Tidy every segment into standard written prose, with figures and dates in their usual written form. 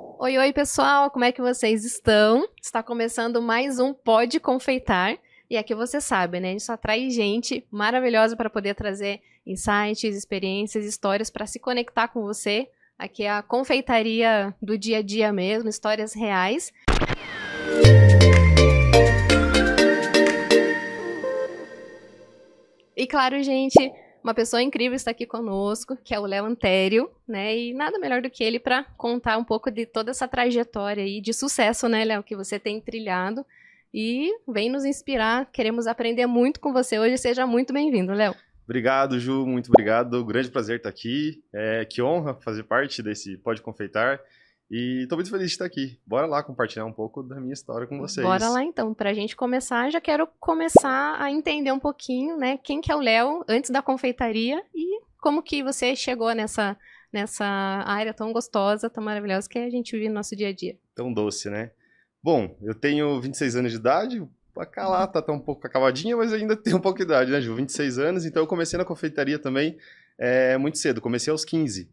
Oi, oi, pessoal, como é que vocês estão? Está começando mais um Pode Confeitar. E aqui você sabe, né? A gente só atrai gente maravilhosa para poder trazer insights, experiências, histórias para se conectar com você. Aqui é a confeitaria do dia a dia mesmo, histórias reais. E claro, gente, uma pessoa incrível está aqui conosco, que é o Léo Antério, né? E nada melhor do que ele para contar um pouco de toda essa trajetória aí de sucesso, né, Léo, que você tem trilhado. E vem nos inspirar, queremos aprender muito com você hoje. Seja muito bem-vindo, Léo. Obrigado, Ju, muito obrigado. Grande prazer estar aqui. Que honra fazer parte desse Pode Confeitar. E estou muito feliz de estar aqui. Bora lá compartilhar um pouco da minha história com vocês. Bora lá então. Para a gente começar, já quero começar a entender um pouquinho, né? Quem que é o Léo antes da confeitaria e como que você chegou nessa área tão gostosa, tão maravilhosa que a gente vive no nosso dia a dia. Tão doce, né? Bom, eu tenho 26 anos de idade. A Calata tá um pouco acabadinha, mas ainda tem um pouco de idade, né, Ju? 26 anos, então eu comecei na confeitaria também muito cedo. Comecei aos 15.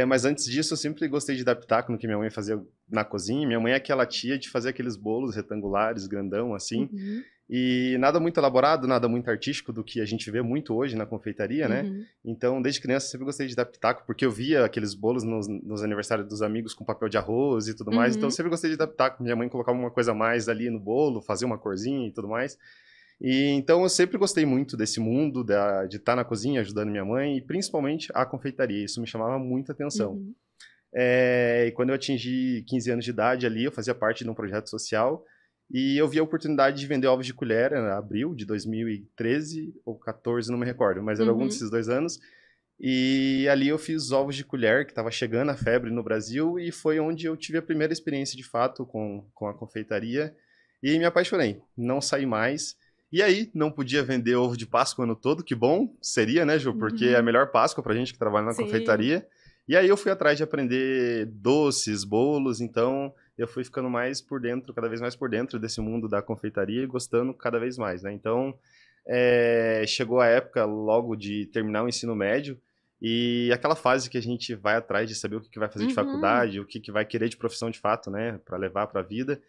Mas antes disso, eu sempre gostei de dar pitaco no que minha mãe fazia na cozinha. Minha mãe é aquela tia de fazer aqueles bolos retangulares, grandão, assim. Uhum. E nada muito elaborado, nada muito artístico do que a gente vê muito hoje na confeitaria, né? Uhum. Então, desde criança, eu sempre gostei de dar pitaco, porque eu via aqueles bolos nos aniversários dos amigos com papel de arroz e tudo mais. Então, eu sempre gostei de dar pitaco. Minha mãe colocava uma coisa a mais ali no bolo, fazia uma corzinha e tudo mais. E então, eu sempre gostei muito desse mundo, de estar na cozinha ajudando minha mãe, e principalmente a confeitaria. Isso me chamava muita atenção. Uhum. E quando eu atingi 15 anos de idade ali, eu fazia parte de um projeto social e eu vi a oportunidade de vender ovos de colher em abril de 2013 ou 14, não me recordo, mas era algum Uhum. desses 2 anos. E ali eu fiz ovos de colher, que estava chegando a febre no Brasil, e foi onde eu tive a primeira experiência de fato com a confeitaria e me apaixonei. Não saí mais. E aí, não podia vender ovo de Páscoa o ano todo, que bom seria, né, Ju? Porque é a melhor Páscoa pra gente que trabalha na Sim. confeitaria. E aí eu fui atrás de aprender doces, bolos, então eu fui ficando mais por dentro, cada vez mais por dentro desse mundo da confeitaria e gostando cada vez mais, né? Então, chegou a época logo de terminar o ensino médio e aquela fase que a gente vai atrás de saber o que vai fazer de faculdade, o que vai querer de profissão de fato, né, para levar para a vida.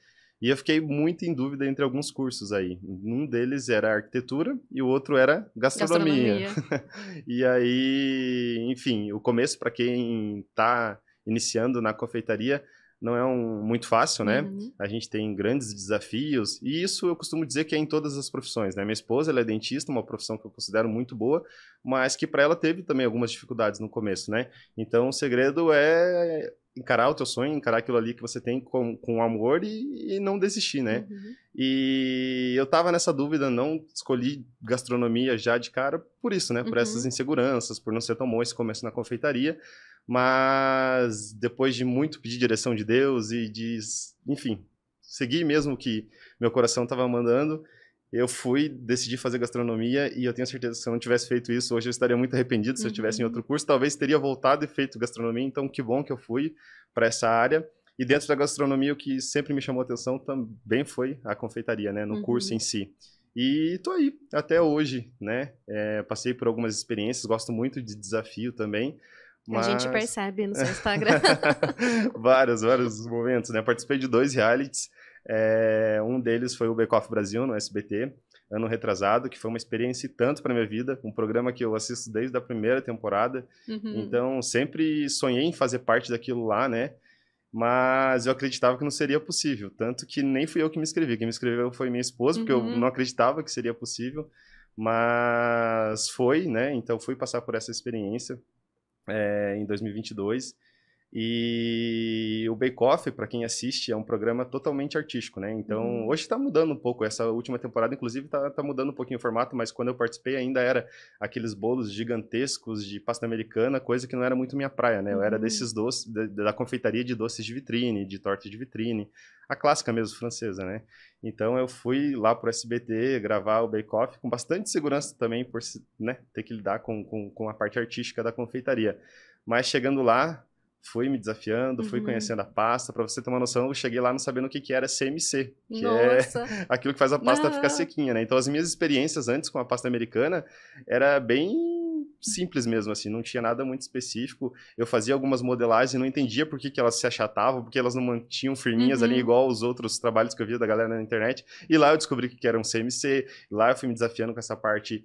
E eu fiquei muito em dúvida entre alguns cursos aí. Um deles era arquitetura e o outro era gastronomia. E aí, enfim, o começo para quem está iniciando na confeitaria não é muito fácil, né? Uhum. A gente tem grandes desafios e isso eu costumo dizer que é em todas as profissões, né? Minha esposa, ela é dentista, uma profissão que eu considero muito boa, mas que para ela teve também algumas dificuldades no começo, né? Então, o segredo é encarar o teu sonho, encarar aquilo ali que você tem com amor e não desistir, né? Uhum. E eu tava nessa dúvida, não escolhi gastronomia já de cara por isso, né? Por essas inseguranças, por não ser tão bom esse começo na confeitaria. Mas depois de muito pedir direção de Deus e de, enfim, seguir mesmo o que meu coração estava mandando, eu decidi fazer gastronomia e eu tenho certeza que se eu não tivesse feito isso, hoje eu estaria muito arrependido. Se eu estivesse em outro curso, talvez teria voltado e feito gastronomia. Então, que bom que eu fui para essa área. E dentro da gastronomia, o que sempre me chamou a atenção também foi a confeitaria, né? No curso em si. E tô aí até hoje, né? Passei por algumas experiências, gosto muito de desafio também. A gente percebe no seu Instagram. vários momentos, né? Participei de 2 realities. Um deles foi o Bake Off Brasil, no SBT, ano retrasado, que foi uma experiência e tanto para minha vida, um programa que eu assisto desde a primeira temporada. Então, sempre sonhei em fazer parte daquilo lá, né? Mas eu acreditava que não seria possível, tanto que nem fui eu que me inscrevi. Quem me inscreveu foi minha esposa, porque eu não acreditava que seria possível, mas foi, né? Então, fui passar por essa experiência em 2022. E o Bake Off, para quem assiste, é um programa totalmente artístico, né? Então, hoje está mudando um pouco. Essa última temporada, inclusive, tá mudando um pouquinho o formato, mas quando eu participei ainda era aqueles bolos gigantescos de pasta americana, coisa que não era muito minha praia, né? Eu era desses doces, da confeitaria de doces de vitrine, de torta de vitrine, a clássica mesmo francesa, né? Então, eu fui lá pro SBT gravar o Bake Off com bastante segurança também, por, né, ter que lidar com a parte artística da confeitaria. Mas chegando lá, fui me desafiando, fui conhecendo a pasta. Para você ter uma noção, eu cheguei lá não sabendo o que era CMC, que Nossa. é aquilo que faz a pasta ficar sequinha, né? Então, as minhas experiências antes com a pasta americana era bem simples mesmo, assim, não tinha nada muito específico. Eu fazia algumas modelagens e não entendia por que elas se achatavam, porque elas não mantinham firminhas ali, igual os outros trabalhos que eu via da galera na internet. E lá eu descobri que era um CMC, e lá eu fui me desafiando com essa parte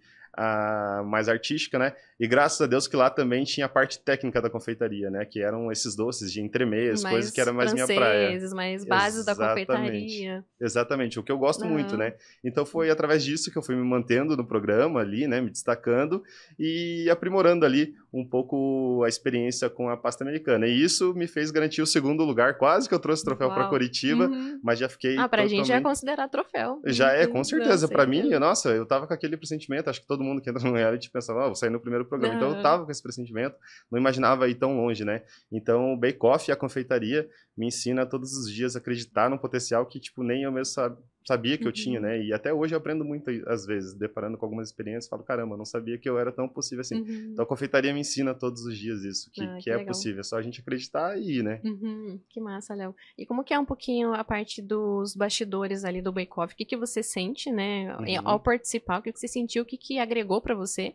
mais artística, né? E graças a Deus que lá também tinha a parte técnica da confeitaria, né? Que eram esses doces de entremês, coisas que era mais minha praia. Mais bases da Exatamente. confeitaria. Exatamente, o que eu gosto muito, Aham. né? Então foi através disso que eu fui me mantendo no programa ali, né? Me destacando e aprimorando ali um pouco a experiência com a pasta americana. E isso me fez garantir o segundo lugar, quase que eu trouxe o troféu para Uau. Curitiba, mas já fiquei Pra gente já é totalmente... considerado troféu. Já é, com certeza. Para mim, Certeza. nossa, eu tava com aquele pressentimento, acho que todo mundo que entra no reality pensava, vou sair no primeiro programa. Então eu Aham. tava com esse pressentimento, não imaginava ir tão longe, né? Então o Bake Off e a confeitaria me ensina todos os dias a acreditar num potencial que, tipo, nem eu mesmo sabia que eu tinha, né? E até hoje eu aprendo muito, às vezes, deparando com algumas experiências, falo, caramba, não sabia que eu era tão possível assim. Então a confeitaria me ensina todos os dias isso, que Que é legal. possível, é só a gente acreditar e ir, né? Que massa, Léo. E como que é um pouquinho a parte dos bastidores ali do Bake Off? O que que você sente, né, ao participar? O que que você sentiu? O que que agregou pra você?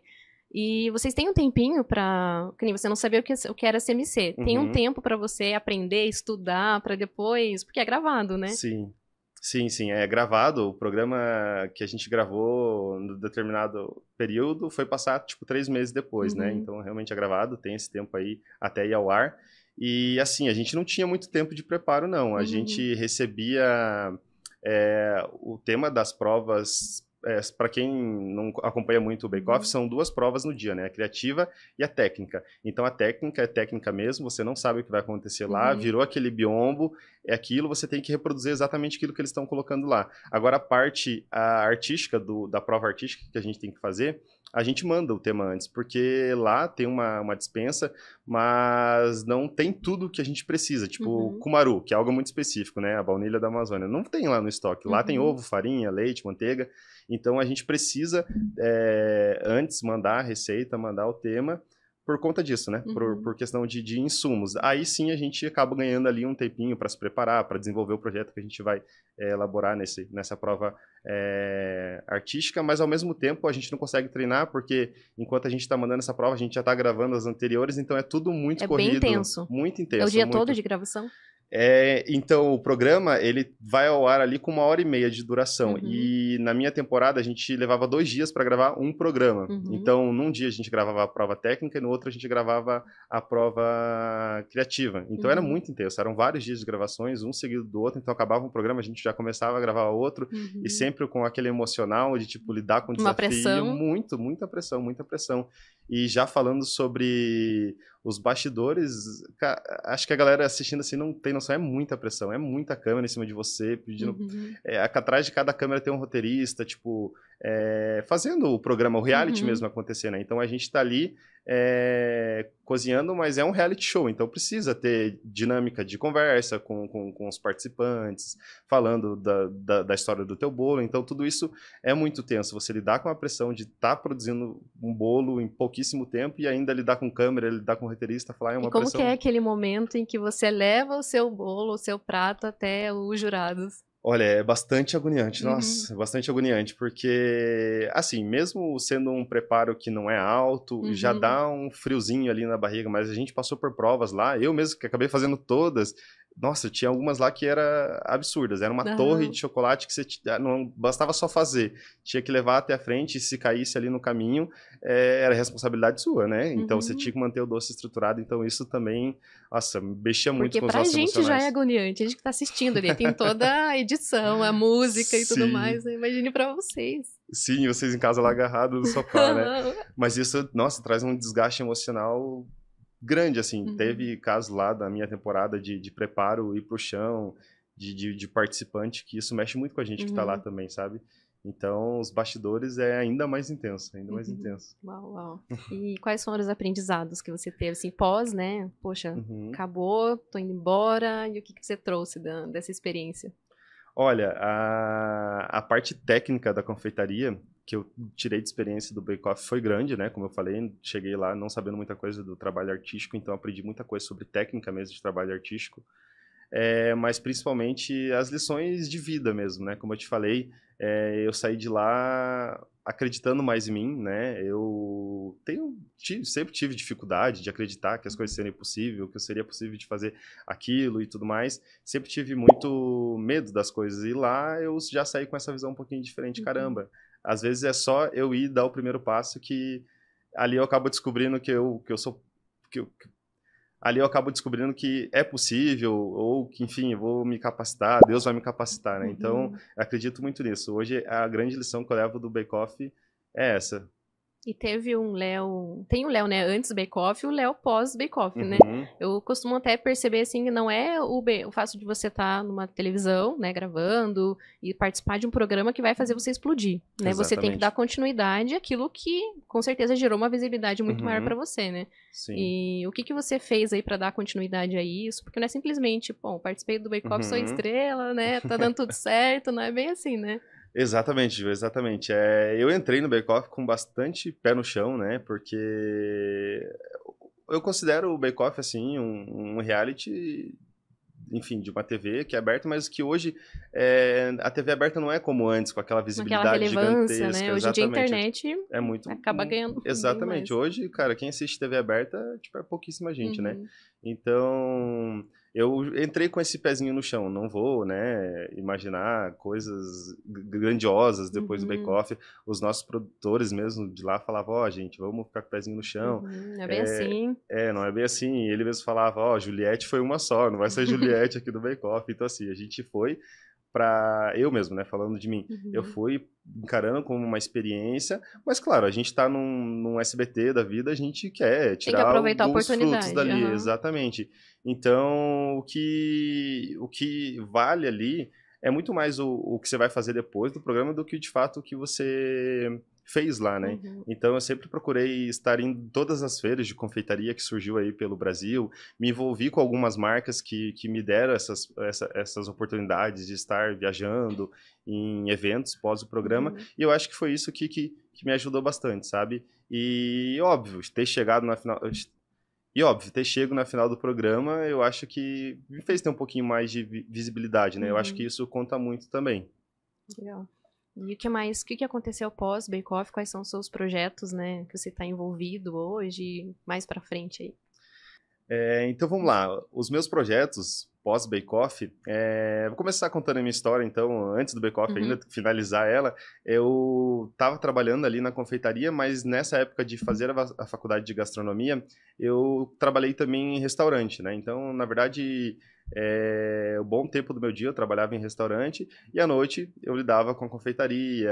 E vocês têm um tempinho pra... Que nem você não sabia o que era CMC. Tem um tempo pra você aprender, estudar, pra depois... Porque é gravado, né? Sim. Sim, é gravado. O programa que a gente gravou no determinado período foi passar, tipo, 3 meses depois, né? Então, realmente é gravado, tem esse tempo aí até ir ao ar. E, assim, a gente não tinha muito tempo de preparo, não. A gente recebia o tema das provas... para quem não acompanha muito o Bake Off, são 2 provas no dia, né? A criativa e a técnica. Então, a técnica é técnica mesmo, você não sabe o que vai acontecer lá, virou aquele biombo, é aquilo, você tem que reproduzir exatamente aquilo que eles estão colocando lá. Agora, a parte artística, da prova artística que a gente tem que fazer, a gente manda o tema antes, porque lá tem uma dispensa, mas não tem tudo que a gente precisa, tipo cumaru, que é algo muito específico, né? A baunilha da Amazônia. Não tem lá no estoque. Lá tem ovo, farinha, leite, manteiga. Então a gente precisa antes mandar a receita, mandar o tema, por conta disso, né? Por questão de insumos. Aí sim a gente acaba ganhando ali um tempinho para se preparar, para desenvolver o projeto que a gente vai elaborar nessa prova artística, mas ao mesmo tempo a gente não consegue treinar, porque enquanto a gente está mandando essa prova, a gente já está gravando as anteriores, então é tudo muito corrido. Bem intenso. Muito intenso. É o dia muito... todo de gravação? Então, o programa, ele vai ao ar ali com 1h30 de duração. E na minha temporada, a gente levava 2 dias para gravar um programa. Então, num dia a gente gravava a prova técnica e no outro a gente gravava a prova criativa. Então, era muito intenso. Eram vários dias de gravações, um seguido do outro. Então, acabava um programa, a gente já começava a gravar outro. E sempre com aquele emocional de, tipo, lidar com o desafio. Uma pressão. Muita pressão, muita pressão. E já falando sobre os bastidores, acho que a galera assistindo assim não tem noção, é muita pressão, é muita câmera em cima de você, pedindo... atrás de cada câmera tem um roteirista, tipo, fazendo o programa, o reality mesmo acontecer, né? Então a gente tá ali cozinhando, mas é um reality show, então precisa ter dinâmica de conversa com os participantes, falando da história do teu bolo, então tudo isso é muito tenso, você lidar com a pressão de estar produzindo um bolo em pouquíssimo tempo e ainda lidar com câmera, lidar com roteirista, falar uma E como pressão... que é aquele momento em que você leva o seu bolo, o seu prato até os jurados? Olha, é bastante agoniante, nossa, é bastante agoniante, porque, assim, mesmo sendo um preparo que não é alto, já dá um friozinho ali na barriga, mas a gente passou por provas lá, eu mesmo que acabei fazendo todas, nossa, tinha algumas lá que eram absurdas, era uma torre de chocolate que você não bastava só fazer, tinha que levar até a frente, e se caísse ali no caminho, era responsabilidade sua, né? Então você tinha que manter o doce estruturado, então isso também, nossa, mexia muito com os nossos emocionais. Porque pra gente já é agoniante, a gente que tá assistindo ali, tem toda a edição, a música e tudo mais, né? Imagine pra vocês. Sim, vocês em casa lá agarrados no sofá, né? Mas isso, nossa, traz um desgaste emocional grande, assim. Teve casos lá da minha temporada de preparo, ir pro chão, de participante, que isso mexe muito com a gente que tá lá também, sabe? Então, os bastidores é ainda mais intenso, ainda mais intenso. Uau. E quais foram os aprendizados que você teve, assim, pós, né? Poxa, acabou, tô indo embora, e o que você trouxe dessa experiência? Olha, a parte técnica da confeitaria, que eu tirei de experiência do Bake Off, foi grande, né? Como eu falei, cheguei lá não sabendo muita coisa do trabalho artístico, então aprendi muita coisa sobre técnica mesmo de trabalho artístico. mas principalmente as lições de vida mesmo, né? Como eu te falei, eu saí de lá acreditando mais em mim, né? Sempre tive dificuldade de acreditar que as coisas seriam possíveis, que eu seria possível de fazer aquilo e tudo mais. Sempre tive muito medo das coisas e lá eu já saí com essa visão um pouquinho diferente. Caramba, às vezes é só eu ir dar o primeiro passo que ali eu acabo descobrindo que eu sou ali eu acabo descobrindo que é possível, ou que, enfim, eu vou me capacitar, Deus vai me capacitar, né? Então, eu acredito muito nisso. Hoje, a grande lição que eu levo do Bake Off é essa. E teve um Léo. Tem o Léo, né? Antes do Bake Off e o Léo pós Bake Off, né? Eu costumo até perceber, assim, que não é o fato de você estar numa televisão, né? Gravando e participar de um programa que vai fazer você explodir, né? Você tem que dar continuidade àquilo que, com certeza, gerou uma visibilidade muito maior pra você, né? Sim. E o que você fez aí pra dar continuidade a isso? Porque não é simplesmente, bom, participei do Bake Off, sou estrela, né? Tá dando tudo certo, não é bem assim, né? Exatamente, Ju, exatamente. Eu entrei no Bake Off com bastante pé no chão, né? Porque eu considero o Bake Off, assim, um reality, enfim, de uma TV que é aberta, mas que hoje a TV aberta não é como antes, com aquela visibilidade relevância, gigantesca. né? Hoje em dia a internet é muito acaba ganhando exatamente. bem mais. Hoje, cara, quem assiste TV aberta, tipo, é pouquíssima gente, né? Então, eu entrei com esse pezinho no chão. Não vou, né, imaginar coisas grandiosas depois do Bake Off. Os nossos produtores mesmo de lá falavam, ó, gente, vamos ficar com o pezinho no chão. Não é bem assim. Não é bem assim. Ele mesmo falava, ó, Juliette foi uma só, não vai ser Juliette aqui do Bake Off. Então, assim, a gente foi eu mesmo, né, falando de mim, eu fui encarando como uma experiência, mas claro, a gente tá num SBT da vida, a gente quer tirar alguns frutos dali, exatamente. Então, o que vale ali é muito mais o que você vai fazer depois do programa do que de fato o que você fez lá, né? Então eu sempre procurei estar em todas as feiras de confeitaria que surgiu aí pelo Brasil, me envolvi com algumas marcas que me deram essas oportunidades de estar viajando em eventos pós o programa, e eu acho que foi isso que me ajudou bastante, sabe? E óbvio, ter chegado na final... E óbvio, ter chego na final do programa, eu acho que me fez ter um pouquinho mais de visibilidade, né? Eu acho que isso conta muito também. Legal. E o que mais? O que aconteceu pós Bake Off? Quais são os seus projetos, né? Que você está envolvido hoje, mais para frente aí? Então vamos lá. Os meus projetos pós Bake Off, vou começar contando a minha história. Então, antes do Bake Off ainda finalizar ela, eu estava trabalhando ali na confeitaria, mas nessa época de fazer a faculdade de gastronomia, eu trabalhei também em restaurante, né? Então, na verdade, um bom tempo do meu dia eu trabalhava em restaurante e à noite eu lidava com confeitaria.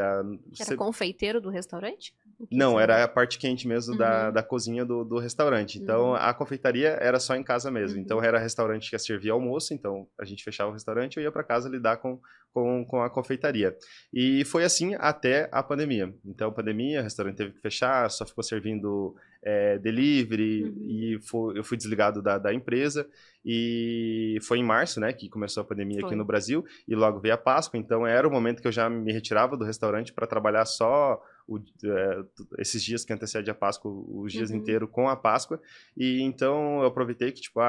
Era confeiteiro do restaurante? Não, era a parte quente mesmo da cozinha do restaurante. Então, a confeitaria era só em casa mesmo. Então, era restaurante que servia almoço, então a gente fechava o restaurante e eu ia para casa lidar com a confeitaria. E foi assim até a pandemia. Então, pandemia, o restaurante teve que fechar, só ficou servindo delivery e eu fui desligado da empresa. E foi em março, né, que começou a pandemia aqui no Brasil e logo veio a Páscoa. Então, era o momento que eu já me retirava do restaurante para trabalhar só esses dias que antecede a Páscoa, os dias inteiros com a Páscoa. E então eu aproveitei que, tipo,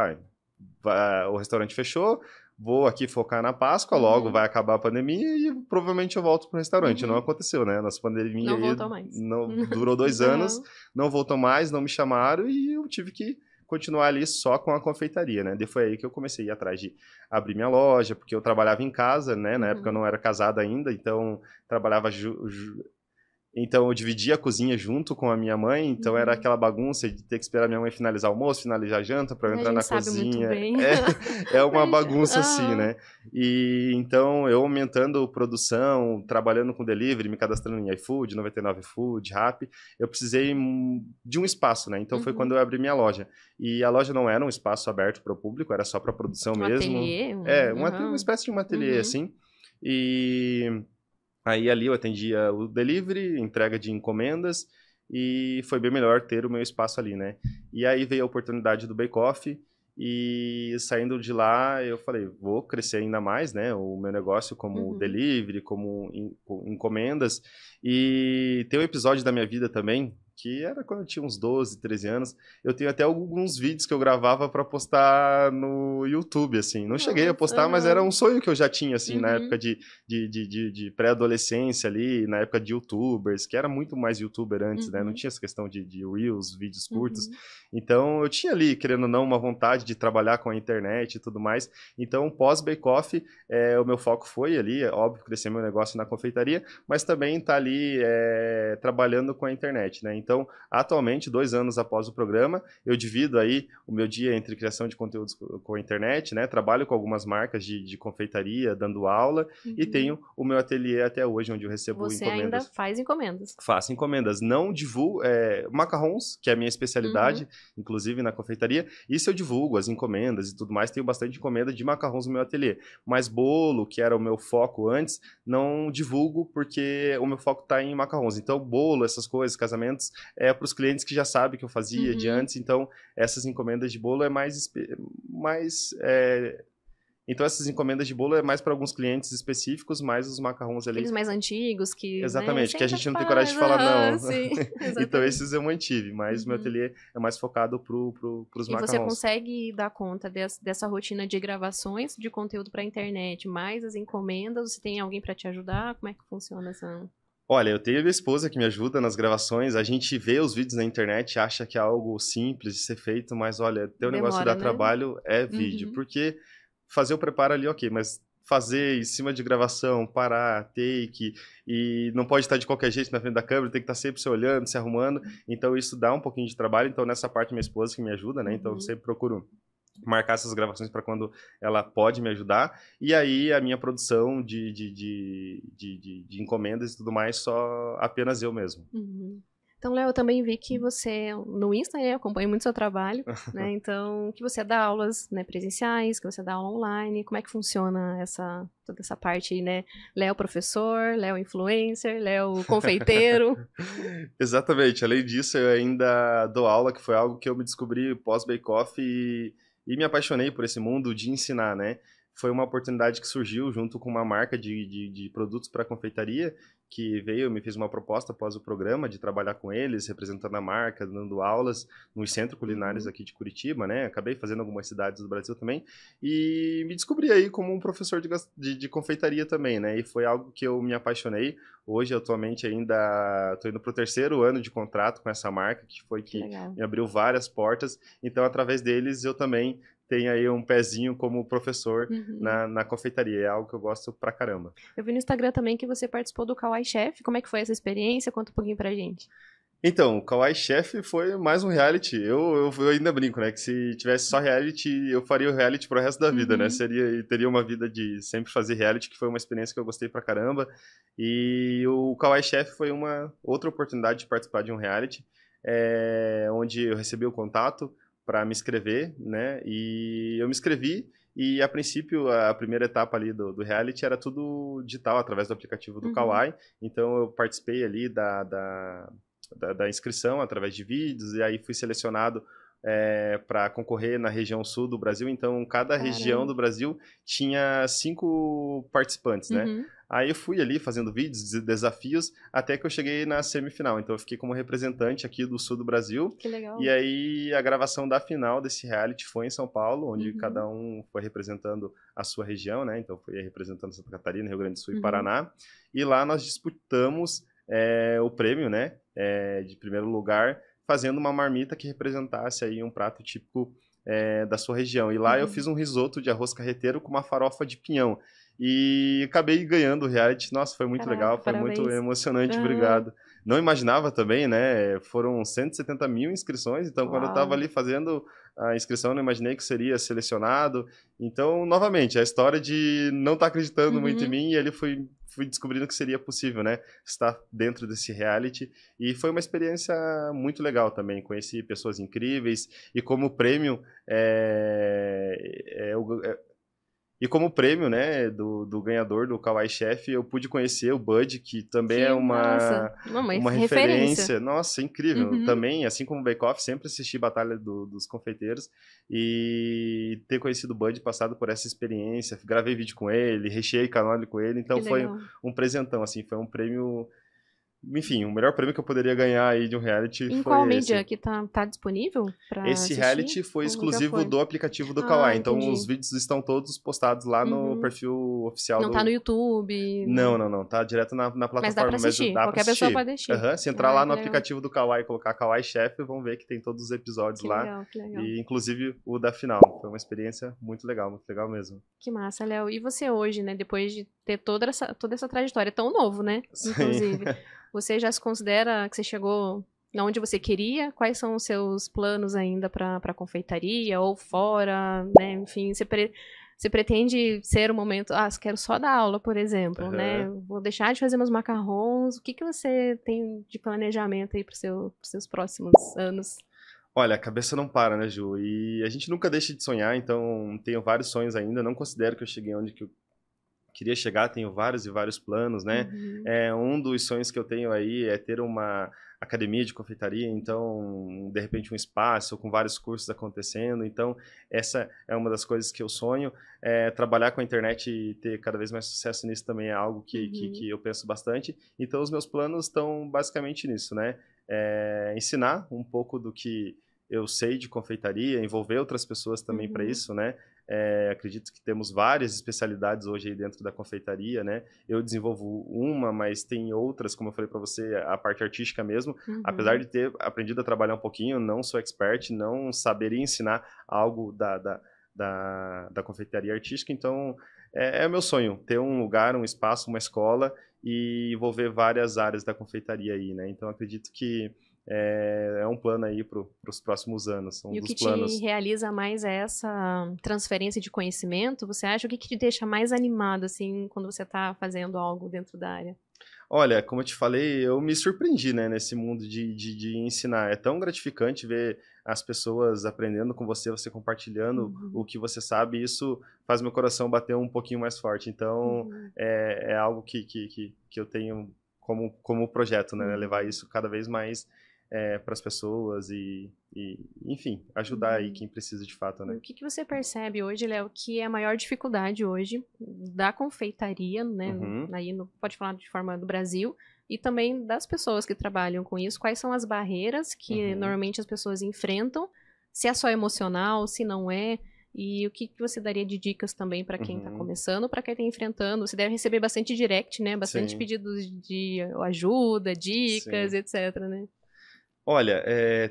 o restaurante fechou, vou aqui focar na Páscoa, logo vai acabar a pandemia e provavelmente eu volto pro restaurante. Não aconteceu, né? Nossa pandemia não voltou mais. Durou 2 anos, não voltou mais, não me chamaram e eu tive que continuar ali só com a confeitaria, né? Daí foi aí que eu comecei a ir atrás de abrir minha loja, porque eu trabalhava em casa, né? Na época eu não era casado ainda, então trabalhava então eu dividia a cozinha junto com a minha mãe, então era aquela bagunça de ter que esperar minha mãe finalizar o almoço, finalizar a janta para eu entrar na cozinha. É uma bagunça assim, né? E então eu aumentando produção, trabalhando com delivery, me cadastrando em iFood, 99 Food, Rappi, eu precisei de um espaço, né? Então foi quando eu abri minha loja. E a loja não era um espaço aberto para o público, era só para produção mesmo. Ateliê? Uma espécie de um ateliê assim. E aí ali eu atendia o delivery, entrega de encomendas e foi bem melhor ter o meu espaço ali, né? E aí veio a oportunidade do Bake Off e saindo de lá eu falei, vou crescer ainda mais, né? O meu negócio como delivery, como encomendas. E tem um episódio da minha vida também que era quando eu tinha uns 12, 13 anos. Eu tenho até alguns vídeos que eu gravava para postar no YouTube, assim. Não cheguei a Nossa, postar, mas era um sonho que eu já tinha, assim, na uhum, época de pré-adolescência ali, na época de YouTubers, que era muito mais YouTuber antes, né? Não uhum, tinha essa questão de Reels, vídeos curtos. uhum. Então, eu tinha ali, querendo ou não, uma vontade de trabalhar com a internet e tudo mais. Então, pós-Bake Off, o meu foco foi ali, é óbvio, crescer meu negócio na confeitaria, mas também estar ali trabalhando com a internet, né? Então, atualmente, 2 anos após o programa, eu divido aí o meu dia entre criação de conteúdos com a internet, né? Trabalho com algumas marcas de confeitaria, dando aula, e Uhum. tenho o meu ateliê até hoje, onde eu recebo Você ainda encomendas. faz encomendas. Faço encomendas, não divulgo macarrons, que é a minha Uhum. especialidade, inclusive na confeitaria. Isso eu divulgo, as encomendas e tudo mais. Tenho bastante encomenda de macarrons no meu ateliê. Mas bolo, que era o meu foco antes, não divulgo porque o meu foco está em macarrons. Então, bolo, essas coisas, casamentos, é para os clientes que já sabem que eu fazia de Uhum. antes. Então, essas encomendas de bolo é então, essas encomendas de bolo é mais para alguns clientes específicos, mais os macarrons ali. Aqueles mais antigos que, né, Exatamente, você que a ainda gente não tem coragem faz. de falar Aham, não. sim, Então, exatamente. esses eu mantive, mas o meu Uhum. ateliê é mais focado pros E você macarrons. consegue dar conta dessa rotina de gravações de conteúdo para a internet, mais as encomendas? Você tem alguém para te ajudar? Como é que funciona essa? Olha, eu tenho a minha esposa que me ajuda nas gravações. A gente vê os vídeos na internet, acha que é algo simples de ser feito, mas olha, ter um negócio que dá Demora, né? trabalho é vídeo. Uhum. Porque fazer o preparo ali, ok, mas fazer em cima de gravação, parar, take, e não pode estar de qualquer jeito na frente da câmera, tem que estar sempre se olhando, se arrumando. Então isso dá um pouquinho de trabalho. Então nessa parte minha esposa que me ajuda, né? Então eu Uhum. sempre procuro marcar essas gravações para quando ela pode me ajudar. E aí a minha produção de encomendas e tudo mais, só apenas eu mesmo. Uhum. Então, Léo, eu também vi que você, no Insta, né, eu acompanho muito seu trabalho, né, então, que você dá aulas, né, presenciais, que você dá aula online, como é que funciona toda essa parte aí, né, Léo professor, Léo influencer, Léo confeiteiro. Exatamente. Além disso, eu ainda dou aula, que foi algo que eu me descobri pós-Bake Off e me apaixonei por esse mundo de ensinar, né? Foi uma oportunidade que surgiu junto com uma marca de produtos para confeitaria, que veio, me fez uma proposta após o programa de trabalhar com eles, representando a marca, dando aulas nos centros culinários Uhum, aqui de Curitiba, né? Acabei fazendo algumas cidades do Brasil também, e me descobri aí como um professor de confeitaria também, né? E foi algo que eu me apaixonei. Hoje, atualmente, ainda estou indo para o 3º ano de contrato com essa marca, que foi que que legal. me abriu várias portas. Então, através deles, eu também tenho aí um pezinho como professor Uhum. na confeitaria. É algo que eu gosto pra caramba. Eu vi no Instagram também que você participou do Kawaii Chef, como é que foi essa experiência? Conta um pouquinho pra gente. Então, o Kawaii Chef foi mais um reality. Eu ainda brinco, né? Que se tivesse só reality, eu faria o reality pro resto da vida, né? Uhum, Teria uma vida de sempre fazer reality, que foi uma experiência que eu gostei pra caramba. E o Kawaii Chef foi uma outra oportunidade de participar de um reality, onde eu recebi o contato para me inscrever, né? E eu me inscrevi. E a princípio, a primeira etapa ali do reality era tudo digital, através do aplicativo do uhum, Kawaii. Então eu participei ali da inscrição através de vídeos, e aí fui selecionado para concorrer na região sul do Brasil. Então, cada região caramba. do Brasil tinha 5 participantes, né? Uhum, Aí eu fui ali fazendo vídeos, desafios, até que eu cheguei na semifinal. Então, eu fiquei como representante aqui do sul do Brasil. que E legal. aí, a gravação da final desse reality foi em São Paulo, onde Uhum, cada um foi representando a sua região, né? Então, foi representando Santa Catarina, Rio Grande do Sul e uhum. Paraná. E lá nós disputamos o prêmio, né? De primeiro lugar, fazendo uma marmita que representasse aí um prato típico da sua região. E lá eu fiz Uhum. um risoto de arroz carreteiro com uma farofa de pinhão. E acabei ganhando o reality. Nossa, foi muito Caraca, legal, foi muito parabéns. emocionante, Aham. obrigado. Não imaginava também, né? Foram 170 mil inscrições, então quando eu estava Uau. ali fazendo a inscrição, eu não imaginei que seria selecionado. Então, novamente, a história de não estar acreditando muito em Uhum. mim, e ele fui descobrindo que seria possível, né? Estar dentro desse reality. E foi uma experiência muito legal também. Conheci pessoas incríveis. E como prêmio, e como prêmio, né, do ganhador do Kawaii Chef, eu pude conhecer o Bud, que também é Que massa. Uma uma referência. referência. Nossa, incrível. Uhum. Também, assim como o Bake Off, sempre assisti Batalha dos Confeiteiros. E ter conhecido o Bud, passado por essa experiência, gravei vídeo com ele, recheei canole com ele. Que Então foi legal. um presentão, assim, foi um prêmio enfim, o melhor prêmio que eu poderia ganhar aí de um reality Em qual foi mídia esse. que tá disponível pra Esse assistir? reality foi Ou já exclusivo foi? do aplicativo do Ah, Kawaii, então os entendi. vídeos estão todos postados lá no Uhum. perfil oficial Não tá no do... YouTube, Não, não, não, tá direto na mas dá pra plataforma, mas assistir. dá pra Qualquer pessoa assistir. pode assistir. Aham, se entrar Ah, lá que no legal. aplicativo do Kawaii e colocar Kawaii Chef, vão ver que tem todos os episódios Que lá, legal, que legal. e inclusive o da final. Foi uma experiência muito legal mesmo. Que massa, Léo. E você hoje, né, depois de ter toda essa trajetória, tão novo, né, Sim. inclusive, você já se considera que você chegou onde você queria? Quais são os seus planos ainda para confeitaria ou fora, né? Enfim, você pretende ser um momento, quero só dar aula, por exemplo, né? Aham. Vou deixar de fazer meus macarrons. O que que você tem de planejamento aí para pros seus próximos anos? Olha, a cabeça não para, né, Ju? E a gente nunca deixa de sonhar, então tenho vários sonhos ainda. Não considero que eu cheguei onde que eu queria chegar, tenho vários e vários planos, né? Uhum, Um dos sonhos que eu tenho aí é ter uma academia de confeitaria, então, de repente, um espaço com vários cursos acontecendo. Então, essa é uma das coisas que eu sonho. Trabalhar com a internet e ter cada vez mais sucesso nisso também é algo uhum, que eu penso bastante. Então, os meus planos estão basicamente nisso, né? Ensinar um pouco do que eu sei de confeitaria, envolver outras pessoas também para uhum, isso, né? Acredito que temos várias especialidades hoje aí dentro da confeitaria, né? Eu desenvolvo uma, mas tem outras, como eu falei para você, a parte artística mesmo. Apesar uhum. de ter aprendido a trabalhar um pouquinho, não sou expert, não saberia ensinar algo da confeitaria artística. Então, é meu sonho ter um lugar, um espaço, uma escola e envolver várias áreas da confeitaria aí, né? Então, acredito que é um plano aí para os próximos anos, um E o dos que te planos. realiza mais é essa transferência de conhecimento? Você acha? O que que te deixa mais animado, assim, quando você está fazendo algo dentro da área? Olha, como eu te falei, eu me surpreendi, né, nesse mundo de ensinar. É tão gratificante ver as pessoas aprendendo com você, você compartilhando o Uhum, que você sabe, isso faz meu coração bater um pouquinho mais forte. Então, uhum, é algo que eu tenho como projeto, né, levar uhum, isso cada vez mais para as pessoas enfim, ajudar aí uhum. quem precisa de fato, E né. o que que você percebe hoje, Léo, que é a maior dificuldade hoje da confeitaria, né? Uhum, Pode falar de forma do Brasil, e também das pessoas que trabalham com isso. Quais são as barreiras que uhum, normalmente as pessoas enfrentam? Se é só emocional, se não é? E o que que você daria de dicas também para quem está uhum. começando, para quem está enfrentando? Você deve receber bastante direct, né? Bastante Sim, pedidos de ajuda, dicas, sim. etc, né? Olha,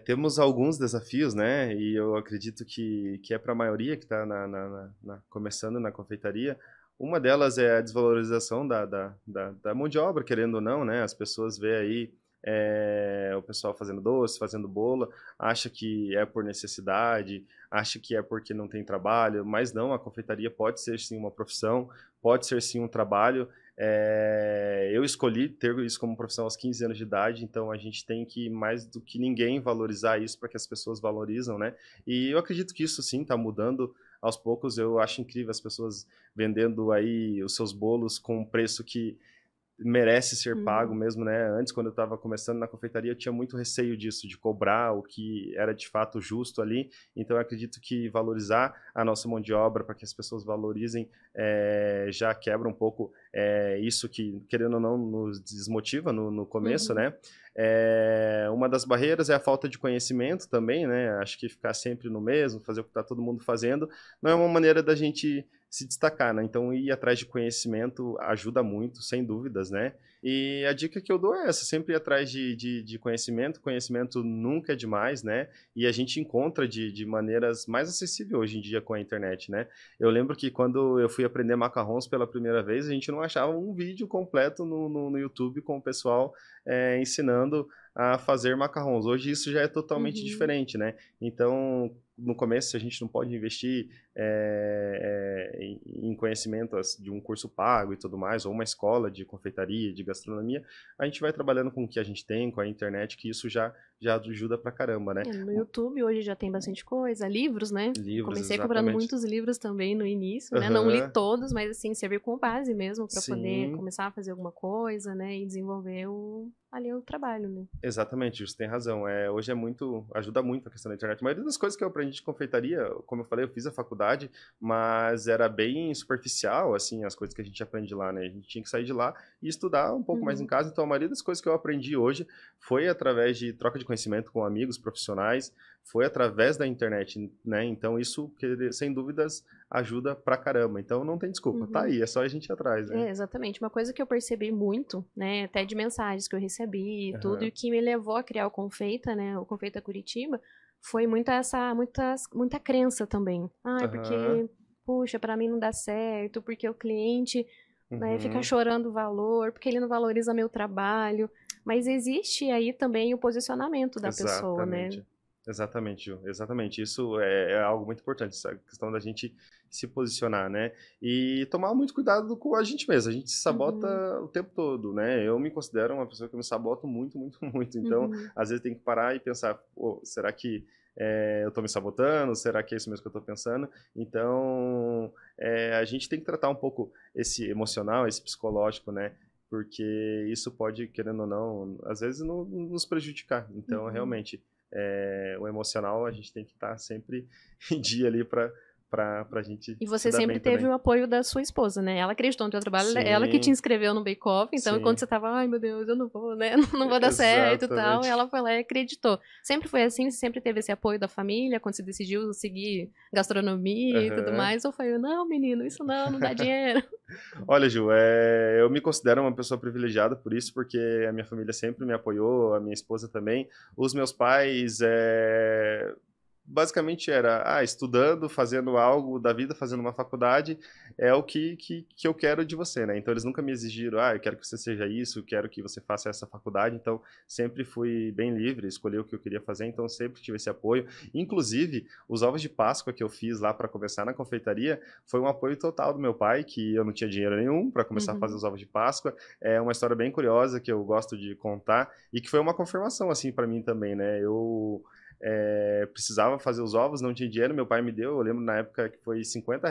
temos alguns desafios, né? E eu acredito que é para a maioria que está começando na confeitaria. Uma delas é a desvalorização da mão de obra, querendo ou não, né? As pessoas vê aí o pessoal fazendo doce, fazendo bolo, acha que é por necessidade, acha que é porque não tem trabalho, mas não, a confeitaria pode ser sim uma profissão, pode ser sim um trabalho. Eu escolhi ter isso como profissão aos 15 anos de idade, então a gente tem que, mais do que ninguém, valorizar isso para que as pessoas valorizam, né? E eu acredito que isso sim está mudando aos poucos. Eu acho incrível as pessoas vendendo aí os seus bolos com um preço que merece ser pago Uhum, mesmo, né? Antes, quando eu estava começando na confeitaria, eu tinha muito receio disso, de cobrar o que era de fato justo ali. Então, eu acredito que valorizar a nossa mão de obra para que as pessoas valorizem já quebra um pouco isso que, querendo ou não, nos desmotiva no começo, uhum, né? Uma das barreiras é a falta de conhecimento também, né? Acho que ficar sempre no mesmo, fazer o que está todo mundo fazendo, não é uma maneira da gente se destacar, né? Então, ir atrás de conhecimento ajuda muito, sem dúvidas, né? E a dica que eu dou é essa, sempre ir atrás de conhecimento. Conhecimento nunca é demais, né? E a gente encontra de maneiras mais acessíveis hoje em dia com a internet, né? Eu lembro que quando eu fui aprender macarrons pela primeira vez, a gente não achava um vídeo completo no YouTube com o pessoal ensinando a fazer macarrons. Hoje isso já é totalmente uhum. diferente, né? Então, no começo, a gente não pode investir em conhecimento de um curso pago e tudo mais, ou uma escola de confeitaria, de gastronomia, a gente vai trabalhando com o que a gente tem, com a internet, que isso já ajuda pra caramba, né? No YouTube hoje já tem bastante coisa, livros, né? Livros, Comecei comprando exatamente. muitos livros também no início, né? Não li Aham, todos, mas assim, serviu como base mesmo para poder sim. começar a fazer alguma coisa, né? E desenvolver ali o trabalho, né? Exatamente, você tem razão. Hoje ajuda muito a questão da internet. A maioria das coisas que eu aprendi de confeitaria, como eu falei, eu fiz a faculdade, mas era bem superficial, assim, as coisas que a gente aprende lá, né? A gente tinha que sair de lá e estudar um pouco mais em casa. Então, a maioria das coisas que eu aprendi hoje foi através de troca de conhecimento com amigos profissionais, foi através da internet, né? Então, isso, sem dúvidas, ajuda pra caramba. Então, não tem desculpa. Tá aí, é só a gente ir atrás, né? Exatamente. Uma coisa que eu percebi muito, né, até de mensagens que eu recebi e tudo, Aham. e que me levou a criar o Confeita, né, o Confeita Curitiba, foi muita crença também. Ah, é Aham. porque, puxa, pra mim não dá certo, porque o cliente, né, fica Uhum. chorando o valor, porque ele não valoriza meu trabalho. Mas existe aí também o posicionamento da pessoa, né? Exatamente. Exatamente, Ju. Exatamente. Isso é algo muito importante, essa questão da gente se posicionar, né? E tomar muito cuidado com a gente mesmo. A gente se sabota Uhum, o tempo todo, né? Eu me considero uma pessoa que me saboto muito, muito, muito. Então, uhum. às vezes tem que parar e pensar, pô, será que eu tô me sabotando? Será que é isso mesmo que eu tô pensando? Então, a gente tem que tratar um pouco esse emocional, esse psicológico, né? Porque isso pode, querendo ou não, às vezes nos prejudicar. Então, Uhum. realmente, o emocional a gente tem que estar sempre em dia ali para a gente E se você dar sempre bem teve também. o apoio da sua esposa, né? Ela acreditou no teu trabalho, ela que te Sim, inscreveu no Bake Off, então quando sim, você tava, ai meu Deus, eu não vou, né? Não vou dar certo e tal, exatamente. ela foi lá e acreditou. Sempre foi assim? Você sempre teve esse apoio da família quando você decidiu seguir gastronomia e tudo Aham. mais? Ou foi, não, menino, isso não dá dinheiro? Olha, Ju, eu me considero uma pessoa privilegiada por isso, porque a minha família sempre me apoiou, a minha esposa também. Os meus pais, basicamente era, estudando, fazendo algo da vida, fazendo uma faculdade, é o que eu quero de você, né? Então eles nunca me exigiram, eu quero que você seja isso, eu quero que você faça essa faculdade. Então sempre fui bem livre, escolhi o que eu queria fazer, então sempre tive esse apoio. Inclusive, os ovos de Páscoa que eu fiz lá para começar na confeitaria foi um apoio total do meu pai, que eu não tinha dinheiro nenhum para começar a fazer Uhum. os ovos de Páscoa. É uma história bem curiosa que eu gosto de contar e que foi uma confirmação assim para mim também, né? Eu precisava fazer os ovos, não tinha dinheiro, meu pai me deu, eu lembro na época que foi R$ 50,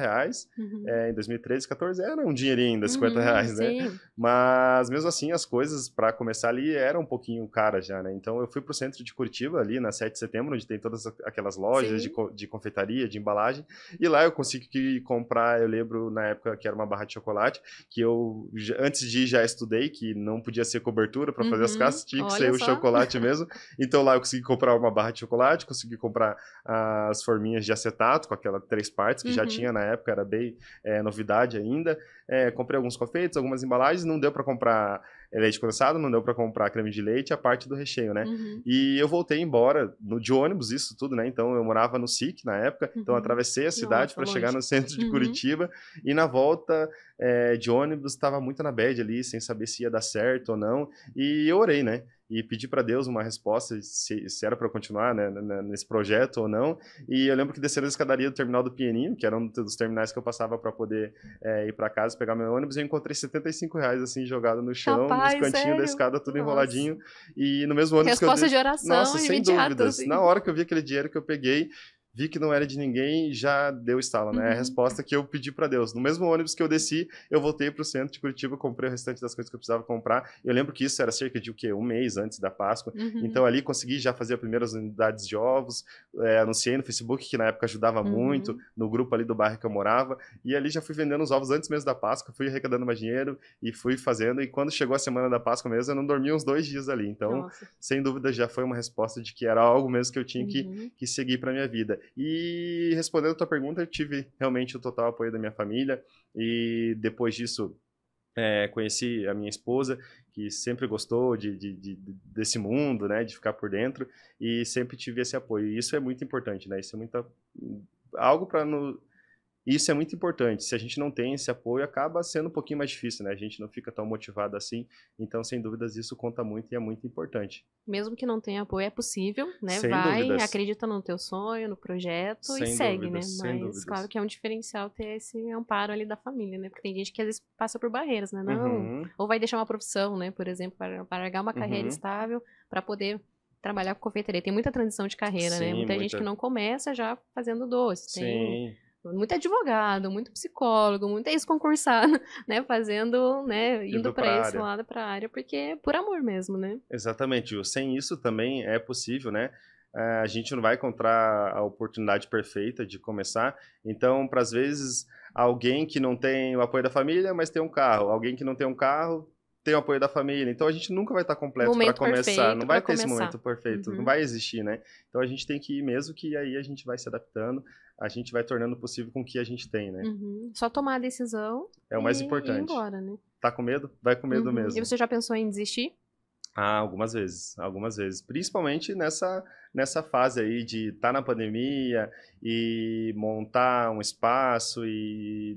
Uhum. em 2013, 14, era um dinheirinho ainda, R$ 50, né? Sim. Mas mesmo assim, as coisas para começar ali eram um pouquinho caras já, né? Então eu fui pro centro de Curitiba, ali na 7 de setembro, onde tem todas aquelas lojas Sim. de confeitaria, de embalagem, e lá eu consegui comprar, eu lembro na época que era uma barra de chocolate, que eu, antes de ir, já estudei, que não podia ser cobertura para fazer as Uhum. casas, tinha que ser Olha o só. chocolate mesmo. Então lá eu consegui comprar uma barra de chocolate, consegui comprar as forminhas de acetato, com aquela 3 partes, que já Uhum. tinha na época, era bem novidade ainda. Comprei alguns confeitos, algumas embalagens, não deu para comprar leite condensado, não deu para comprar creme de leite, a parte do recheio, né? Uhum. E eu voltei embora de ônibus, isso tudo, né? Então eu morava no SIC na época, então eu Uhum. atravessei a cidade Nossa, para chegar longe. no centro de Uhum. Curitiba e na volta de ônibus estava muito na bad ali, sem saber se ia dar certo ou não. E eu orei, né? E pedi para Deus uma resposta, se era para eu continuar, né, nesse projeto ou não. E eu lembro que descendo a escadaria do terminal do Pinheirinho, que era um dos terminais que eu passava para poder ir para casa, pegar meu ônibus, eu encontrei R$ 75 assim jogado no chão, nos Capaz, cantinhos da sério? escada, tudo Nossa. enroladinho. E no mesmo ônibus que eu Resposta desci. de oração Nossa, sem imediata, dúvidas. assim. Na hora que eu vi aquele dinheiro que eu peguei, vi que não era de ninguém, já deu estalo, né? A Uhum. resposta que eu pedi para Deus. No mesmo ônibus que eu desci, eu voltei para o centro de Curitiba, comprei o restante das coisas que eu precisava comprar. Eu lembro que isso era cerca de o quê? Um mês antes da Páscoa. Uhum. Então ali consegui já fazer as primeiras unidades de ovos, anunciei no Facebook, que na época ajudava muito, Uhum. no grupo ali do bairro que eu morava, e ali já fui vendendo os ovos antes mesmo da Páscoa, fui arrecadando mais dinheiro e fui fazendo, e quando chegou a semana da Páscoa mesmo, eu não dormi uns 2 dias ali. Então, Nossa. sem dúvida, já foi uma resposta de que era algo mesmo que eu tinha Uhum. que seguir para minha vida. E respondendo a tua pergunta, eu tive realmente o total apoio da minha família, e depois disso conheci a minha esposa, que sempre gostou desse mundo, né, de ficar por dentro, e sempre tive esse apoio. E isso é muito importante, né? Isso é muito algo para isso é muito importante. Se a gente não tem esse apoio, acaba sendo um pouquinho mais difícil, né? A gente não fica tão motivado assim. Então, sem dúvidas, isso conta muito e é muito importante. Mesmo que não tenha apoio, é possível, né? Sem Vai, dúvidas. acredita no teu sonho, no projeto e Sem segue, né? dúvidas, sem Mas claro dúvidas. que é um diferencial ter esse amparo ali da família, né? Porque tem gente que às vezes passa por barreiras, né? Não, Uhum, ou vai deixar uma profissão, né? Por exemplo, para largar uma carreira uhum. estável para poder trabalhar com confeitaria. Tem muita transição de carreira, né? Sim, Muita gente que muita. não começa já fazendo doce. Tem Sim. muito advogado, muito psicólogo, muito ex-concursado, né, fazendo, né, indo para esse lado, para a área, porque é por amor mesmo, né? Exatamente, Ju. Sem isso também é possível, né? A gente não vai encontrar a oportunidade perfeita de começar. Então, para às vezes, alguém que não tem o apoio da família, mas tem um carro. Alguém que não tem um carro, tem o apoio da família. Então, a gente nunca vai estar completo para Momento começar. Não perfeito vai para ter esse começar. momento perfeito. Não vai existir, né? Então, a gente tem que ir mesmo, que aí a gente vai se adaptando. A gente vai tornando possível com o que a gente tem, né? Só tomar a decisão É o mais e ir importante. embora, né? Tá com medo? Vai com medo mesmo. E você já pensou em desistir? Ah, algumas vezes. Principalmente nessa fase aí de estar na pandemia e montar um espaço e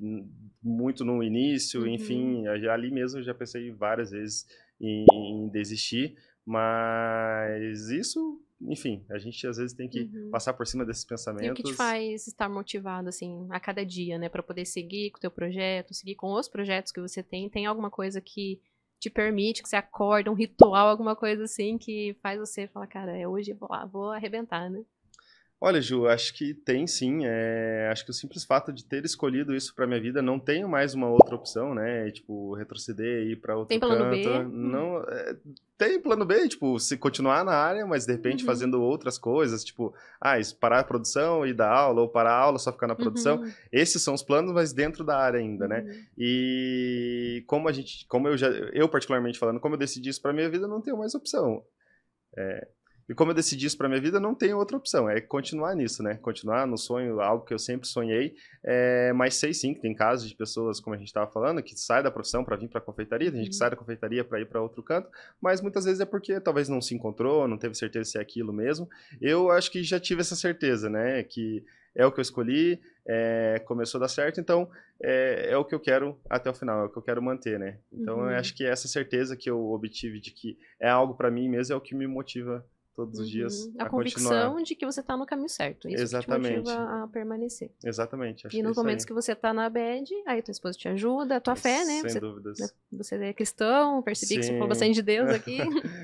muito no início, enfim, ali mesmo eu já pensei várias vezes em desistir, mas isso, enfim, a gente às vezes tem que passar por cima desses pensamentos. E o que te faz estar motivado, assim, a cada dia, né, para poder seguir com o teu projeto, seguir com os projetos que você tem? Tem alguma coisa que te permite, que você acorda, um ritual, alguma coisa assim, que faz você falar, cara, hoje eu vou lá, vou arrebentar, né? Olha, Ju, acho que tem sim. Acho que o simples fato de ter escolhido isso para minha vida, não tenho mais uma outra opção, né? Tipo, retroceder e ir para outro Tem plano canto. B? Não, tem plano B, tipo, se continuar na área, mas de repente fazendo outras coisas, tipo, parar a produção e dar aula, ou parar a aula, só ficar na produção. Esses são os planos, mas dentro da área ainda, né? E eu particularmente falando, como eu decidi isso para minha vida, não tenho mais opção. E como eu decidi isso para minha vida, não tem outra opção, é continuar nisso, né? Continuar no sonho, algo que eu sempre sonhei. Mas sei sim que tem casos de pessoas, como a gente estava falando, que sai da profissão para vir para a confeitaria, tem gente que sai da confeitaria para ir para outro canto, mas muitas vezes é porque talvez não se encontrou, não teve certeza se é aquilo mesmo. Eu acho que já tive essa certeza, né? Que é o que eu escolhi, começou a dar certo, então é o que eu quero até o final, é o que eu quero manter, né? Então eu acho que essa certeza que eu obtive de que é algo para mim mesmo é o que me motiva todos os dias A a convicção continuar. de que você tá no caminho certo. Isso Exatamente. que te motiva a permanecer. Exatamente. Acho E que é nos isso momentos aí. que você tá na bad, aí tua esposa te ajuda, a tua fé, né? Sem dúvidas. Você é cristão, percebi que você falou Sim. bastante de Deus aqui.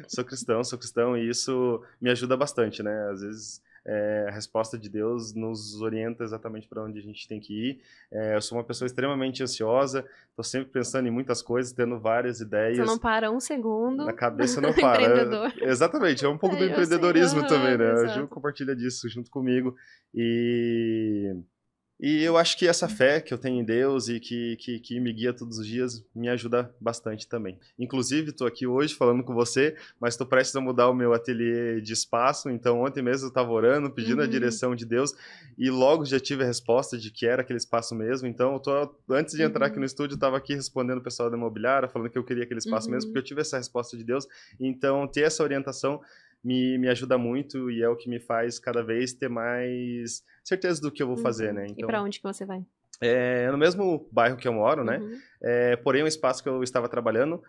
Sou cristão, e isso me ajuda bastante, né? Às vezes a resposta de Deus nos orienta exatamente para onde a gente tem que ir. Eu sou uma pessoa extremamente ansiosa, estou sempre pensando em muitas coisas, tendo várias ideias. Você não para um segundo. Na cabeça não para. Empreendedor. Exatamente, é um pouco do Eu sei, empreendedorismo também, né? A Ju exato. compartilha disso junto comigo. E eu acho que essa fé que eu tenho em Deus e que me guia todos os dias me ajuda bastante também. Inclusive, estou aqui hoje falando com você, mas estou prestes a mudar o meu ateliê de espaço, então ontem mesmo eu estava orando, pedindo a direção de Deus, e logo já tive a resposta de que era aquele espaço mesmo, então antes de entrar aqui no estúdio, eu estava aqui respondendo o pessoal da imobiliária, falando que eu queria aquele espaço mesmo, porque eu tive essa resposta de Deus, então ter essa orientação me ajuda muito e é o que me faz cada vez ter mais certeza do que eu vou fazer, né? E Então, pra onde que você vai? no mesmo bairro que eu moro, né? Porém, o espaço que eu estava trabalhando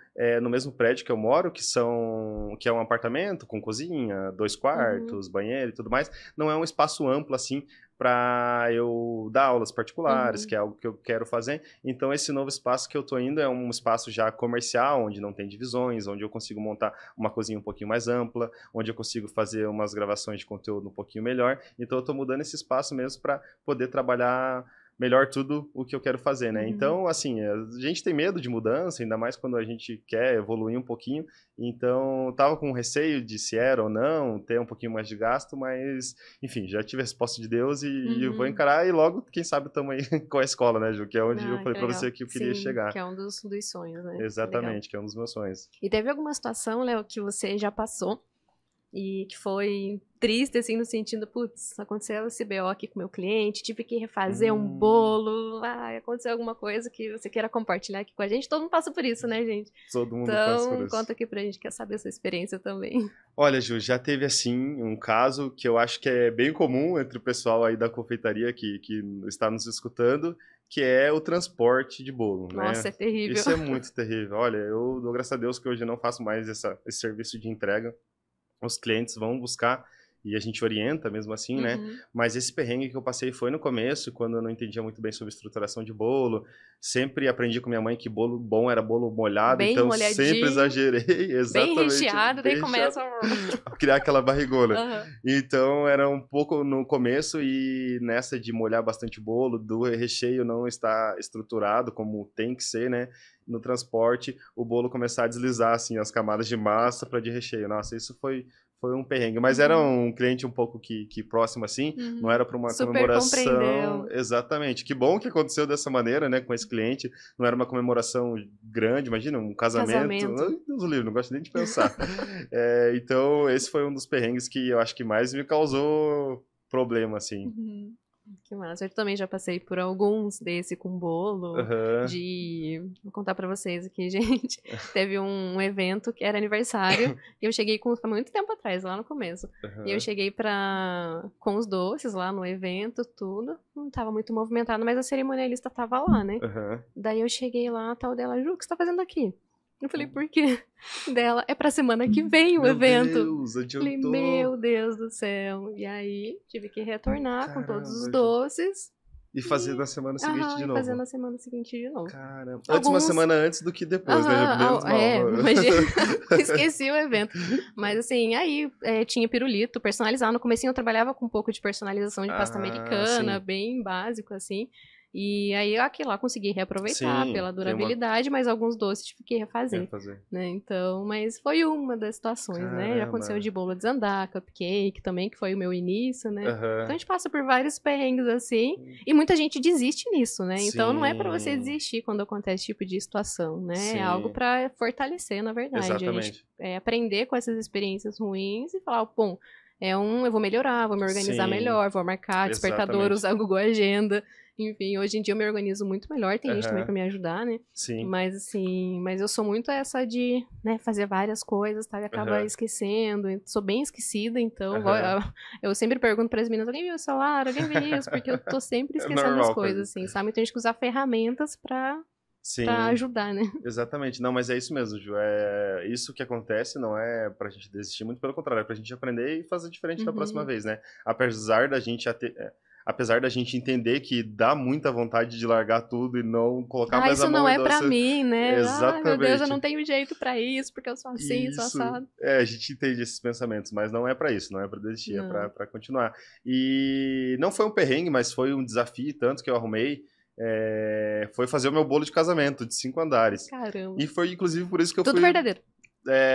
no mesmo prédio que eu moro, que é um apartamento com cozinha, 2 quartos, banheiro e tudo mais, não é um espaço amplo assim para eu dar aulas particulares, que é algo que eu quero fazer. Então, esse novo espaço que eu tô indo é um espaço já comercial, onde não tem divisões, onde eu consigo montar uma cozinha um pouquinho mais ampla, onde eu consigo fazer umas gravações de conteúdo um pouquinho melhor. Então, eu tô mudando esse espaço mesmo para poder trabalhar melhor tudo o que eu quero fazer, né? Então, assim, a gente tem medo de mudança, ainda mais quando a gente quer evoluir um pouquinho. Então, tava com receio de se era ou não, ter um pouquinho mais de gasto, mas, enfim, já tive a resposta de Deus e eu vou encarar e logo, quem sabe, estamos aí com a escola, né, Ju? Que é onde eu falei pra você que eu queria chegar. Que é um dos sonhos, né? Exatamente, que é um dos meus sonhos. E teve alguma situação, Léo, que você já passou e que foi triste, assim, no sentido, putz, aconteceu esse BO aqui com meu cliente, tive que refazer um bolo, aconteceu alguma coisa que você queira compartilhar aqui com a gente. Todo mundo passa por isso, né, gente? Todo mundo passa por isso. Então, conta aqui pra gente, quer saber a sua experiência também. Olha, Ju, já teve, assim, um caso que eu acho que é bem comum entre o pessoal aí da confeitaria que está nos escutando, que é o transporte de bolo, né? Nossa, é terrível. Isso é muito terrível. Olha, eu dou graças a Deus que hoje não faço mais esse serviço de entrega. Os clientes vão buscar e a gente orienta mesmo assim, né? Mas esse perrengue que eu passei foi no começo, quando eu não entendia muito bem sobre estruturação de bolo. Sempre aprendi com minha mãe que bolo bom era bolo molhado, Bem então sempre molhadinho, exagerei, bem exatamente, recheado, daí bem começa... recheado, a criar aquela barrigona. Aham. Então era um pouco no começo e nessa de molhar bastante bolo, do recheio não estar estruturado como tem que ser, né? No transporte, o bolo começar a deslizar assim as camadas de massa para de recheio. Nossa, isso foi um perrengue, mas era um cliente um pouco que próximo assim, não era para uma Super comemoração, compreendeu. exatamente. Que bom que aconteceu dessa maneira, né, com esse cliente. Não era uma comemoração grande, imagina, um casamento. Ai, Deus do livre, não gosto nem de pensar. Então, esse foi um dos perrengues que eu acho que mais me causou problema, assim. Que massa. Eu também já passei por alguns desse com bolo, vou contar pra vocês aqui, gente. Teve um evento que era aniversário, e eu cheguei foi muito tempo atrás, lá no começo. E eu cheguei com os doces lá no evento, tudo. Não tava muito movimentado, mas a cerimonialista tava lá, né? Daí eu cheguei lá, tal dela, Ju, o que você tá fazendo aqui? Eu falei, por quê? Dela, é pra semana que vem o evento. Meu Deus, adiantou. Falei, meu Deus do céu. E aí, tive que retornar com todos os doces. E fazer na semana seguinte de novo. E fazer na semana seguinte de novo. Caramba. Antes, uma semana antes do que depois, né? Menos mal. Imagina. Esqueci o evento. Mas assim, aí tinha pirulito personalizado. No comecinho eu trabalhava com um pouco de personalização de pasta americana, bem básico, assim. E aí aquilo lá consegui reaproveitar pela durabilidade, mas alguns doces tive que refazer. Né? Então, mas foi uma das situações, né? Já aconteceu de bolo desandar, cupcake também, que foi o meu início, né? Então a gente passa por vários perrengues assim, e muita gente desiste nisso, né? Então não é pra você desistir quando acontece esse tipo de situação, né? É algo pra fortalecer, na verdade. Exatamente. A gente aprender com essas experiências ruins e falar, bom, eu vou melhorar, vou me organizar melhor, vou marcar despertador, usar o Google Agenda. Enfim, hoje em dia eu me organizo muito melhor, tem gente também pra me ajudar, né? Mas assim, eu sou muito essa de, né, fazer várias coisas, tá? E acaba esquecendo, sou bem esquecida, então eu sempre pergunto pras meninas, alguém viu o celular? Alguém viu isso? Porque eu tô sempre esquecendo as coisas, assim, sabe? Então a gente tem que usar ferramentas pra ajudar, né? Exatamente. Não, mas é isso mesmo, Ju. É isso que acontece, não é pra gente desistir, muito pelo contrário, é pra gente aprender e fazer diferente da próxima vez, né? Apesar da gente entender que dá muita vontade de largar tudo e não colocar mais a mão isso não é pra mim, né? Exatamente. Ai, meu Deus, eu não tenho jeito pra isso, porque eu sou assim, sou assado. A gente entende esses pensamentos, mas não é pra isso, não é pra desistir, é pra continuar. E não foi um perrengue, mas foi um desafio, tanto que eu arrumei, foi fazer o meu bolo de casamento, de 5 andares. Caramba. E foi, inclusive, por isso que eu fui... Tudo verdadeiro.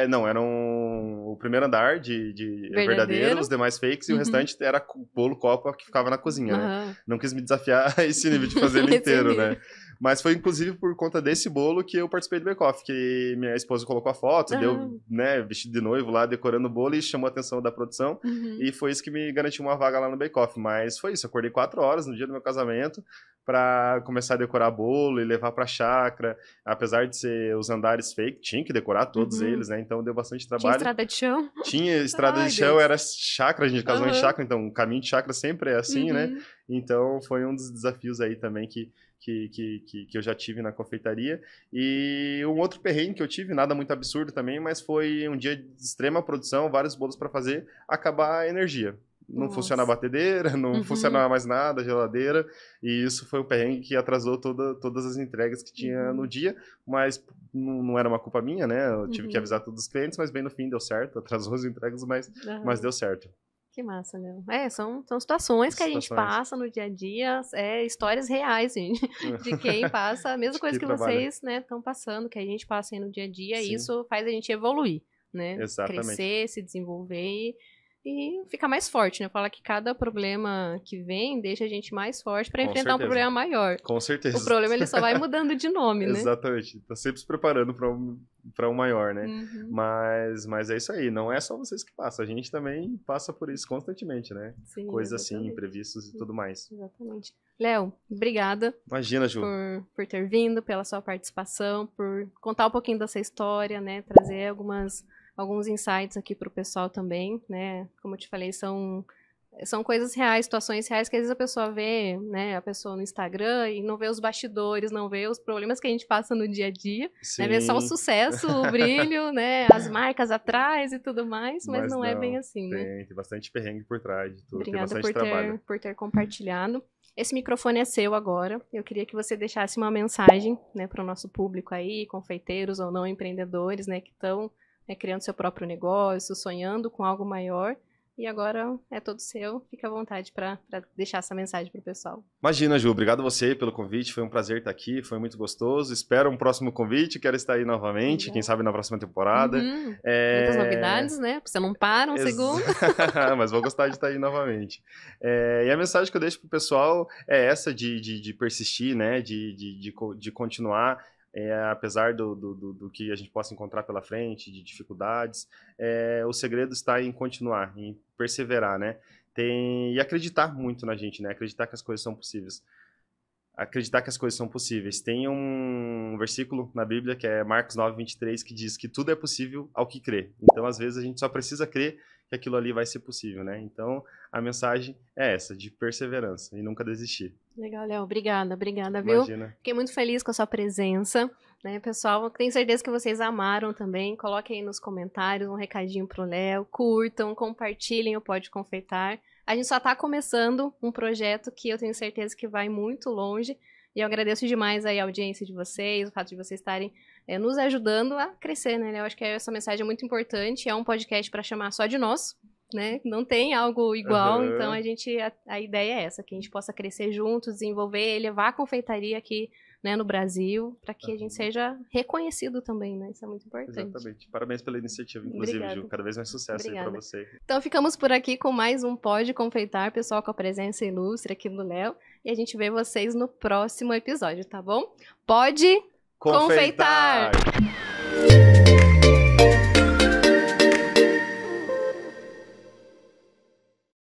Não, era o primeiro andar de verdadeiro, os demais fakes, e o restante era bolo copa que ficava na cozinha, né? Não quis me desafiar a esse nível de fazer ele inteiro, né? Mas foi, inclusive, por conta desse bolo que eu participei do bake-off, que minha esposa colocou a foto, deu, né, vestido de noivo lá, decorando o bolo, e chamou a atenção da produção, e foi isso que me garantiu uma vaga lá no bake-off. Mas foi isso, eu acordei 4 horas no dia do meu casamento, para começar a decorar bolo e levar para a chácara. Apesar de ser os andares fake, tinha que decorar todos eles, né? Então deu bastante trabalho. Tinha estrada de chão? Tinha estrada de chão, era chácara, a gente casou em chácara, então o caminho de chácara sempre é assim, né? Então foi um dos desafios aí também que eu já tive na confeitaria. E um outro perrengue que eu tive, nada muito absurdo também, mas foi um dia de extrema produção, vários bolos para fazer, acabar a energia. Não funciona a batedeira, não funcionava mais nada, a geladeira, e isso foi um perrengue que atrasou todas as entregas que tinha no dia, mas não era uma culpa minha, né? Eu tive que avisar todos os clientes, mas bem no fim deu certo, atrasou as entregas, mas deu certo. Que massa, Léo. São situações que a gente passa no dia a dia, histórias reais, gente, de quem passa, a mesma coisa que vocês, né, estão passando, que a gente passa aí no dia a dia, e isso faz a gente evoluir, né? Exatamente. Crescer, se desenvolver e ficar mais forte, né? Fala que cada problema que vem deixa a gente mais forte para enfrentar um problema maior. Com certeza. O problema ele só vai mudando de nome, né? Exatamente. Tá sempre se preparando para um maior, né? Mas é isso aí. Não é só vocês que passam. A gente também passa por isso constantemente, né? Sim, coisas assim, imprevistos e tudo mais. Exatamente. Léo, obrigada. Imagina, Ju. Por ter vindo, pela sua participação, por contar um pouquinho dessa história, né? Trazer alguns insights aqui para o pessoal também, né? Como eu te falei, são são coisas reais, situações reais que às vezes a pessoa vê, né, a pessoa no Instagram e não vê os bastidores, não vê os problemas que a gente passa no dia a dia, né, vê só o sucesso, o brilho, né, as marcas atrás e tudo mais, mas não é bem assim, né? Tem bastante perrengue por trás de tudo, Obrigada tem bastante trabalho. por ter compartilhado. Esse microfone é seu agora. Eu queria que você deixasse uma mensagem, né, para o nosso público aí, confeiteiros ou não empreendedores, né, que estão, né, criando seu próprio negócio, sonhando com algo maior. E agora é todo seu. Fica à vontade para deixar essa mensagem para o pessoal. Imagina, Ju. Obrigado a você pelo convite. Foi um prazer estar aqui. Foi muito gostoso. Espero um próximo convite. Quero estar aí novamente. Quem sabe na próxima temporada. Muitas novidades, né? Você não para um segundo. Mas vou gostar de estar aí novamente. E a mensagem que eu deixo pro pessoal é essa de persistir, né? De continuar. Apesar do que a gente possa encontrar pela frente, de dificuldades, o segredo está em continuar, em perseverar, né? E acreditar muito na gente, né? Acreditar que as coisas são possíveis. Acreditar que as coisas são possíveis. Tem um versículo na Bíblia, que é Marcos 9:23, que diz que tudo é possível ao que crê. Então, às vezes, a gente só precisa crer que aquilo ali vai ser possível, né? Então, a mensagem é essa, de perseverança e nunca desistir. Legal, Léo. Obrigada, viu? Imagina. Fiquei muito feliz com a sua presença, né, pessoal? Tenho certeza que vocês amaram também. Coloquem aí nos comentários um recadinho pro Léo, curtam, compartilhem o Pode Confeitar. A gente só tá começando um projeto que eu tenho certeza que vai muito longe. E eu agradeço demais aí a audiência de vocês, o fato de vocês estarem nos ajudando a crescer, né? Eu acho que essa mensagem é muito importante. É um podcast para chamar só de nós, né? Não tem algo igual, então a ideia é essa, que a gente possa crescer juntos, desenvolver, levar a confeitaria aqui, né, no Brasil, para que a gente seja reconhecido também, né? Isso é muito importante. Exatamente. Parabéns pela iniciativa, inclusive, Obrigada. Ju. Cada vez mais sucesso aí para você. Então ficamos por aqui com mais um Pode Confeitar, pessoal, com a presença ilustre aqui do Léo, e a gente vê vocês no próximo episódio, tá bom? Pode confeitar!